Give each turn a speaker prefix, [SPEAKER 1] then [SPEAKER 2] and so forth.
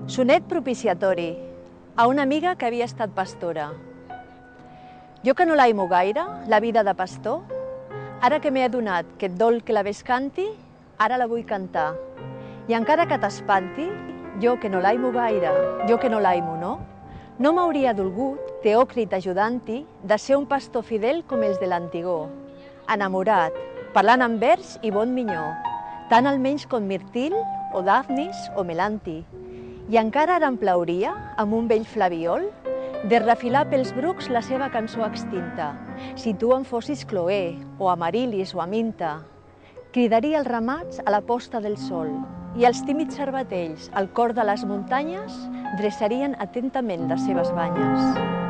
[SPEAKER 1] Sonet propiciatori a una amiga que havia estat pastora. Jo que no l'aimo gaire, la vida de pastor, ara que m'he adonat que et dol que la ves canti, ara la vull cantar. I encara que t'espanti, jo que no l'aimo gaire, jo que no l'aimo, no m'hauria dolgut, Teòcrit ajudant-hi, de ser un pastor fidel com els de l'antigor, enamorat, parlant en vers i bon minyó, tant almenys com Mirtil, o Dafnis, o Melanti. I encara ara em plauria, amb un vell flabiol, de refilar pels brucs la seva cançó extinta. Si tu en fossis Cloè, o Amarilis, o Aminta, cridaria els ramats a la posta del sol, i els tímids cervatells, al cor de les muntanyes, dreçarien atentament les seves banyes.